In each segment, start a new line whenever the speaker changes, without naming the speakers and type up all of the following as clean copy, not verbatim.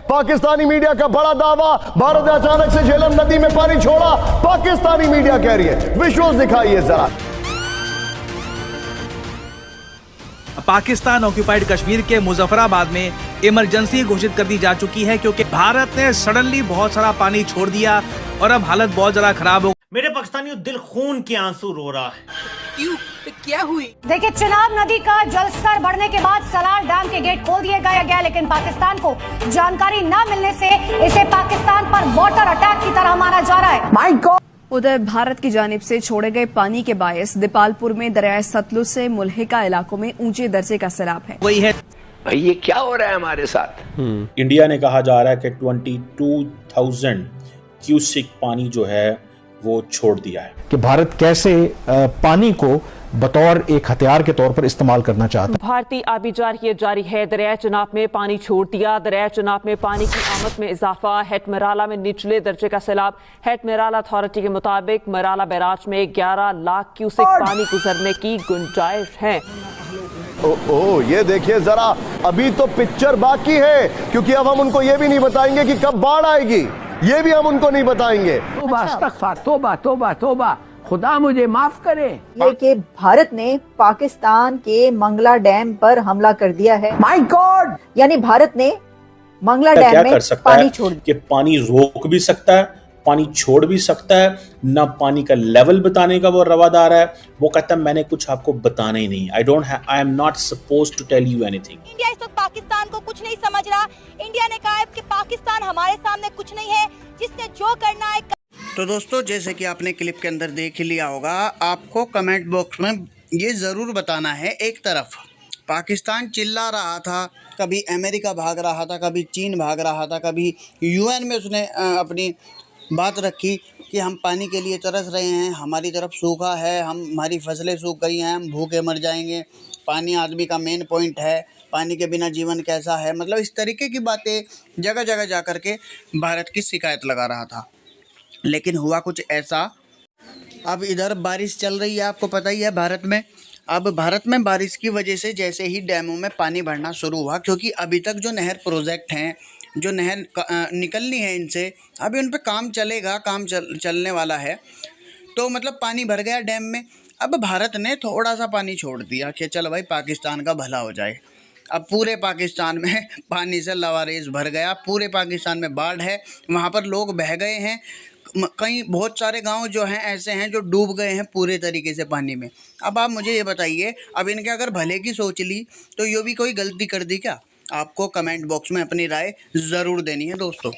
Pakistani media का बड़ा दावा, भारत ने अचानक से झेलम नदी में पानी छोड़ा, पाकिस्तानी मीडिया कह रही है। विजुअल्स दिखाइए जरा।
पाकिस्तान ऑक्यूपाइड कश्मीर के मुजफ्फराबाद में इमरजेंसी घोषित कर दी जा चुकी है क्योंकि भारत ने सडनली बहुत सारा पानी छोड़ दिया और अब हालत बहुत ज्यादा खराब हो।
मेरे पाकिस्तानियों, दिल खून के आंसू रो रहा है।
क्यों? क्या हुई?
देखिए, चिनाब नदी का जलस्तर बढ़ने के बाद सलाल डैम के गेट खोल दिए गया, लेकिन पाकिस्तान को जानकारी न मिलने से इसे पाकिस्तान पर वाटर अटैक की तरह माना जा रहा है। My God.
उधर भारत की जानिब से छोड़े गए पानी के बायस दीपालपुर में दरियाए सतलुज से मुल्हिका इलाकों में ऊंचे दर्जे का सैलाब है।
वही है
भाई, ये क्या हो रहा है हमारे साथ?
इंडिया ने कहा जा रहा है कि 22,000 क्यूसिक पानी जो है वो छोड़ दिया है।
कि भारत कैसे पानी को बतौर एक हथियार के तौर पर इस्तेमाल करना चाहता है।
भारतीय आबी जारी है। दरिया चनाब में पानी छोड़ दिया। दरिया चनाब में पानी की आमद में इजाफा। हेट मराला में निचले दर्जे का सैलाब। हेट मराला अथॉरिटी के मुताबिक मराला बैराज में 11 लाख क्यूसेक पानी गुजरने की गुंजाइश है।
ओ, ये देखिए जरा, अभी तो पिक्चर बाकी है, क्योंकि अब हम उनको ये भी नहीं बताएंगे कि कब बाढ़ आएगी, ये भी हम उनको नहीं बताएंगे।
तोबा तोबा तोबा, खुदा मुझे माफ करे।
कि भारत ने पाकिस्तान के मंगला डैम पर हमला कर दिया है।
My God!
यानी भारत ने मंगला डैम में पानी छोड़ दिया।
कि पानी रोक भी सकता है, पानी छोड़ भी सकता है, ना पानी का लेवल बताने का वो रवादार है। वो कहता है मैंने कुछ आपको बताना ही नहीं। I am not supposed to tell you anything.
India इस वक्त पाकिस्तान को कुछ नहीं समझ रहा। इंडिया ने कहा है कि पाकिस्तान हमारे सामने कुछ नहीं है, जिसने जो करना है।
तो दोस्तों, जैसे कि आपने क्लिप के अंदर देख लिया होगा, आपको कमेंट बॉक्स में ये ज़रूर बताना है। एक तरफ पाकिस्तान चिल्ला रहा था, कभी अमेरिका भाग रहा था, कभी चीन भाग रहा था, कभी यूएन में उसने अपनी बात रखी कि हम पानी के लिए तरस रहे हैं, हमारी तरफ सूखा है, हमारी फसलें सूख गई हैं, हम भूखे मर जाएंगे, पानी आदमी का मेन पॉइंट है, पानी के बिना जीवन कैसा है। मतलब इस तरीके की बातें जगह जगह जा कर के भारत की शिकायत लगा रहा था। लेकिन हुआ कुछ ऐसा, अब इधर बारिश चल रही है, आपको पता ही है भारत में। अब भारत में बारिश की वजह से जैसे ही डैमों में पानी भरना शुरू हुआ, क्योंकि अभी तक जो नहर प्रोजेक्ट हैं, जो नहर निकलनी है इनसे, अभी उन पे काम चलेगा, चलने वाला है। तो मतलब पानी भर गया डैम में। अब भारत ने थोड़ा सा पानी छोड़ दिया कि चलो भाई पाकिस्तान का भला हो जाए। अब पूरे पाकिस्तान में पानी से लवारेज भर गया, पूरे पाकिस्तान में बाढ़ है, वहाँ पर लोग बह गए हैं। कई बहुत सारे गांव जो हैं ऐसे हैं जो डूब गए हैं पूरे तरीके से पानी में। अब आप मुझे ये बताइए, अब इनके अगर भले की सोच ली तो ये भी कोई गलती कर दी क्या? आपको कमेंट बॉक्स में अपनी राय ज़रूर देनी है दोस्तों।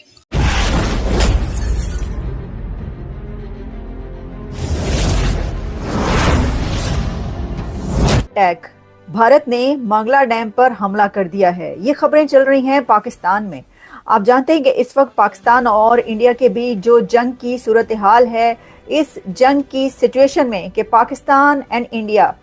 भारत ने मंगला डैम पर हमला कर दिया है, ये खबरें चल रही हैं पाकिस्तान में। आप जानते हैं कि इस वक्त पाकिस्तान और इंडिया के बीच जो जंग की सूरत हाल है, इस जंग की सिचुएशन में कि Pakistan and India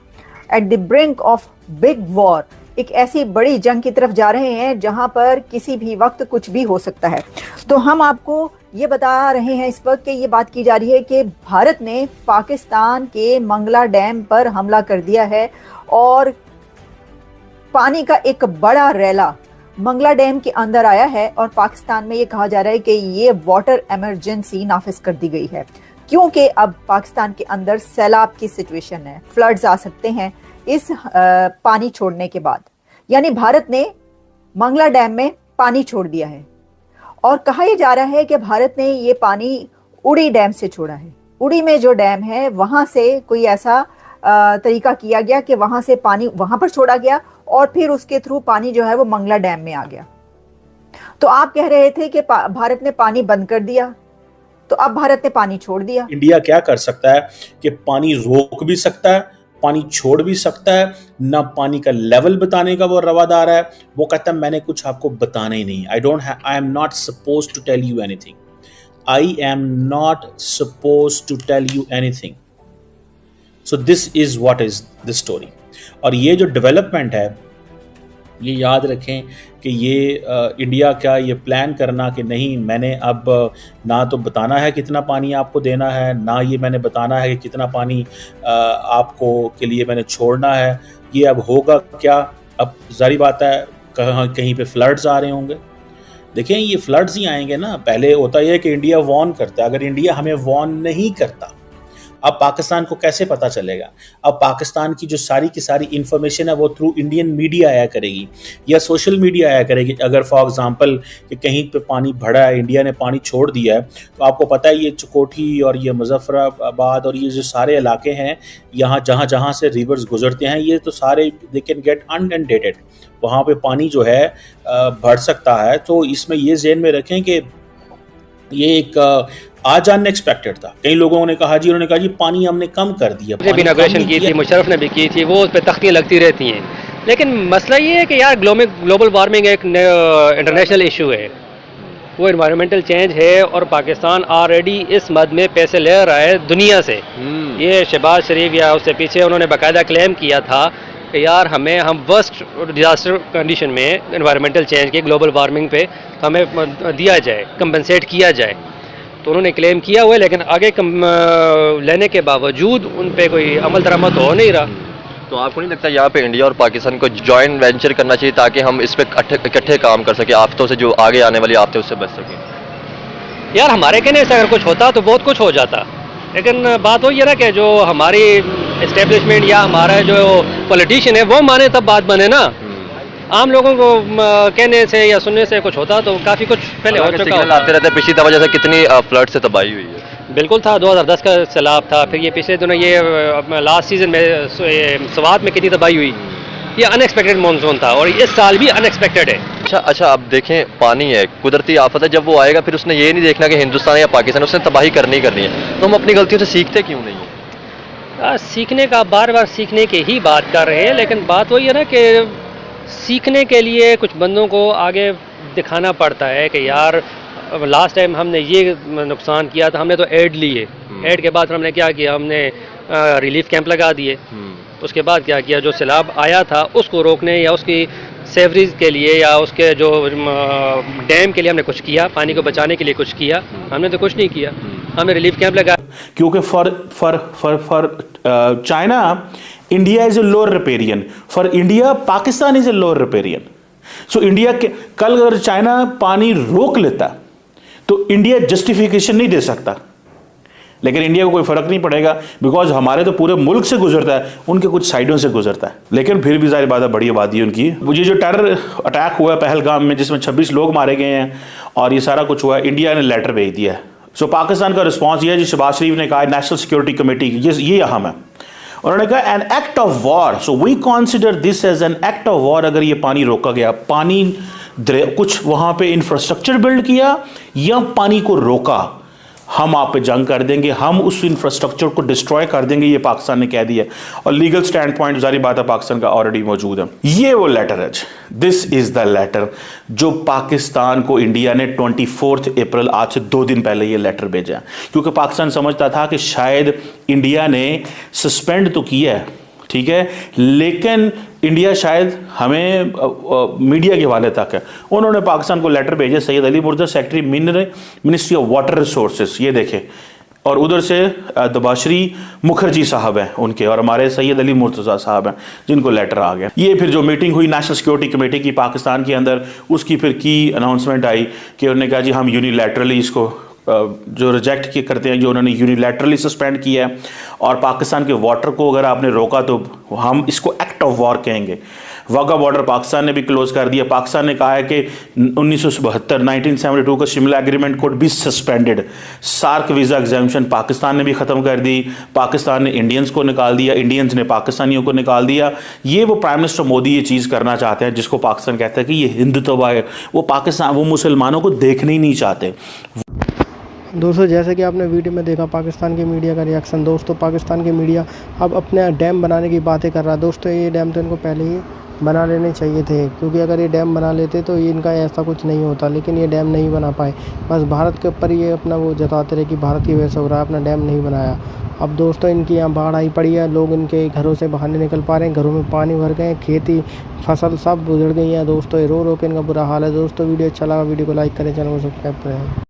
at the brink of big war, एक ऐसी बड़ी जंग की तरफ जा रहे हैं जहां पर किसी भी वक्त कुछ भी हो सकता है। तो हम आपको ये बता रहे हैं इस वक्त कि ये बात की जा रही है कि भारत ने पाकिस्तान के मंगला डैम पर हमला कर दिया है और पानी का एक बड़ा रैला मंगला डैम के अंदर आया है। और पाकिस्तान में ये कहा जा रहा है कि ये वाटर इमरजेंसी नाफिज कर दी गई है, क्योंकि अब पाकिस्तान के अंदर सैलाब की सिचुएशन है, फ्लड्स आ सकते हैं इस पानी छोड़ने के बाद। यानी भारत ने मंगला डैम में पानी छोड़ दिया है और कहा यह जा रहा है कि भारत ने ये पानी उड़ी डैम से छोड़ा है। उड़ी में जो डैम है वहां से कोई ऐसा तरीका किया गया कि वहां से पानी वहां पर छोड़ा गया और फिर उसके थ्रू पानी जो है वो मंगला डैम में आ गया। तो आप कह रहे थे कि भारत ने पानी बंद कर दिया, तो अब भारत ने पानी छोड़ दिया।
इंडिया क्या कर सकता है कि पानी रोक भी सकता है, पानी छोड़ भी सकता है, ना पानी का लेवल बताने का वो रवादार है। वो कहता है मैंने कुछ आपको बताना ही नहीं। I am not supposed to tell you anything. I am not supposed to tell you anything. So this is what is the story. और ये जो डेवलपमेंट है, ये याद रखें कि ये इंडिया का ये प्लान करना कि नहीं मैंने अब ना तो बताना है कितना पानी आपको देना है, ना ये मैंने बताना है कि कितना पानी आपको के लिए मैंने छोड़ना है, ये अब होगा क्या? अब जारी बात है कहीं पे फ्लड्स आ रहे होंगे, देखें ये फ्लड्स ही आएंगे ना। पहले होता यह है कि इंडिया वार्न करता है, अगर इंडिया हमें वार्न नहीं करता अब पाकिस्तान को कैसे पता चलेगा? अब पाकिस्तान की जो सारी की सारी इंफॉर्मेशन है वो थ्रू इंडियन मीडिया आया करेगी या सोशल मीडिया आया करेगी। अगर फॉर एग्जांपल कि कहीं पे पानी भरा है, इंडिया ने पानी छोड़ दिया है, तो आपको पता है ये चकोठी और ये मुजफ्फराबाद और ये जो सारे इलाके हैं यहाँ जहाँ से रिवर्स गुजरते हैं, ये तो सारे दे कैन गेट अनइंडेटेड, वहाँ पे पानी जो है बढ़ सकता है। तो इसमें ये ज़हन में रखें कि ये एक आज अनएक्सपेक्टेड था। कई लोगों ने कहा जी, उन्होंने कहा जी पानी हमने कम कर दिया,
इनॉग्रेशन की थी, मुशर्रफ ने भी की थी, वो उस पर तख्तियाँ लगती रहती हैं। लेकिन मसला ये है कि यार ग्लोबल वार्मिंग एक इंटरनेशनल इशू है, वो इन्वायरमेंटल चेंज है और पाकिस्तान ऑलरेडी इस मद में पैसे ले रहा है दुनिया से। ये शहबाज शरीफ या उससे पीछे उन्होंने बाकायदा क्लेम किया था कि यार हम वर्स्ट डिजास्टर कंडीशन में इन्वायरमेंटल चेंज के ग्लोबल वार्मिंग पे हमें दिया जाए, कंपनसेट किया जाए, तो उन्होंने क्लेम किया हुआ है। लेकिन आगे लेने के बावजूद उन पे कोई अमल दरामद हो नहीं रहा।
तो आपको नहीं लगता यहाँ पे इंडिया और पाकिस्तान को जॉइंट वेंचर करना चाहिए ताकि हम इस पे इकट्ठे काम कर सके, आफतों से जो आगे आने वाली आफतें उससे बच सके?
यार हमारे कहने से अगर कुछ होता तो बहुत कुछ हो जाता, लेकिन बात वही है ना कि जो हमारी एस्टेब्लिशमेंट या हमारा जो पॉलिटिशियन है वो माने तब बात बने ना। आम लोगों को कहने से या सुनने से कुछ होता तो काफ़ी कुछ पहले हो चुका होता।
आते रहते पिछली दफा जैसे कितनी फ्लड से तबाही हुई है।
बिल्कुल था, 2010 का सैलाब था, फिर ये पिछले दिनों ये लास्ट सीजन में स्वात में कितनी तबाही हुई। ये अनएक्सपेक्टेड मानसून था और इस साल भी अनएक्सपेक्टेड है।
अच्छा अब देखें, पानी है, कुदरती आफत है, जब वो आएगा फिर उसने ये नहीं देखना कि हिंदुस्तान या पाकिस्तान, उसने तबाही करनी है, तो हम अपनी गलतियों से सीखते क्यों नहीं है?
सीखने का बार बार सीखने की ही बात कर रहे हैं, लेकिन बात वही है ना कि सीखने के लिए कुछ बंदों को आगे दिखाना पड़ता है कि यार लास्ट टाइम हमने ये नुकसान किया था, हमने तो एड लिए, एड के बाद हमने क्या किया, हमने रिलीफ कैंप लगा दिए। उसके बाद क्या किया, जो सैलाब आया था उसको रोकने या उसकी सेवरेज के लिए या उसके जो डैम के लिए हमने कुछ किया, पानी को बचाने के लिए कुछ किया? हमने तो कुछ नहीं किया, हमने रिलीफ कैंप लगाया।
क्योंकि for China India is a lower riparian, for India Pakistan is a lower riparian. So India के कल अगर चाइना पानी रोक लेता तो इंडिया जस्टिफिकेशन नहीं दे सकता, लेकिन इंडिया को कोई फर्क नहीं पड़ेगा बिकॉज हमारे तो पूरे मुल्क से गुजरता है, उनके कुछ साइडों से गुजरता है। लेकिन फिर भी जाहिर बात है बड़ी आबादी है उनकी। ये जो टेरर अटैक हुआ है पहलगाम में जिसमें 26 लोग मारे गए हैं और ये सारा कुछ हुआ है, इंडिया ने लेटर भेज दिया है। सो पाकिस्तान का रिस्पॉन्स ये है, जो शहबाज शरीफ ने कहा नेशनल सिक्योरिटी कमेटी, ये अहम है। उन्होंने कहा an act of war, so we consider this as an act of war. अगर ये पानी रोका गया, पानी कुछ वहां पे इंफ्रास्ट्रक्चर बिल्ड किया या पानी को रोका, हम आप पे जंग कर देंगे, हम उस इंफ्रास्ट्रक्चर को डिस्ट्रॉय कर देंगे, ये पाकिस्तान ने कह दिया। और लीगल स्टैंड पॉइंट जारी बात है पाकिस्तान का ऑलरेडी मौजूद है। ये वो लेटर है, दिस इज द लेटर जो पाकिस्तान को इंडिया ने 24 अप्रैल, आज से 2 दिन पहले ये लेटर भेजा, क्योंकि पाकिस्तान समझता था कि शायद इंडिया ने सस्पेंड तो किया है, ठीक है, लेकिन इंडिया शायद हमें मीडिया के हवाले तक है। उन्होंने पाकिस्तान को लेटर भेजे, Syed Ali Murtaza secretary ministry of water resources, ये देखें, और उधर से दबाश्री मुखर्जी साहब हैं उनके, और हमारे सैयद अली मुर्तज़ा साहब हैं जिनको लेटर आ गया। ये फिर जो मीटिंग हुई नेशनल सिक्योरिटी कमेटी की पाकिस्तान के अंदर, उसकी फिर की अनाउंसमेंट आई कि उन्होंने कहा जी हम यूनिलैटरली इसको जो रिजेक्ट के करते हैं, जो उन्होंने यूनिलैटरली सस्पेंड किया है, और पाकिस्तान के वाटर को अगर आपने रोका तो हम इसको एक्ट ऑफ वॉर कहेंगे। वाघा बॉर्डर पाकिस्तान ने भी क्लोज कर दिया। पाकिस्तान ने कहा है कि 1972 का शिमला एग्रीमेंट कोड भी suspended. SAARC visa exemption Pakistan ने भी ख़त्म कर दी। पाकिस्तान ने इंडियंस को निकाल दिया, इंडियंस ने पाकिस्तानियों को निकाल दिया। ये वो प्राइम मिनिस्टर मोदी ये चीज़ करना चाहते हैं जिसको पाकिस्तान कहता है कि ये हिंदुत्व है। वो पाकिस्तान, वो मुसलमानों को देखने ही नहीं चाहते।
दोस्तों जैसे कि आपने वीडियो में देखा पाकिस्तान की मीडिया का रिएक्शन। दोस्तों पाकिस्तान की मीडिया अब अपने डैम बनाने की बातें कर रहा है। दोस्तों ये डैम तो इनको पहले ही बना लेने चाहिए थे, क्योंकि अगर ये डैम बना लेते तो ये इनका ऐसा कुछ नहीं होता, लेकिन ये डैम नहीं बना पाए। बस भारत के ऊपर ये अपना वो जताते रहे कि भारत की वजह से हो रहा है, अपना डैम नहीं बनाया। अब दोस्तों इनकी यहाँ बाढ़ आई पड़ी है, लोग इनके घरों से बाहर नहीं निकल पा रहे हैं, घरों में पानी भर गए, खेती फसल सब उजड़ गई है। दोस्तों ये रो रो के इनका बुरा हाल है। दोस्तों वीडियो अच्छा लगा वीडियो को लाइक करें, चैनल को सब्सक्राइब करें।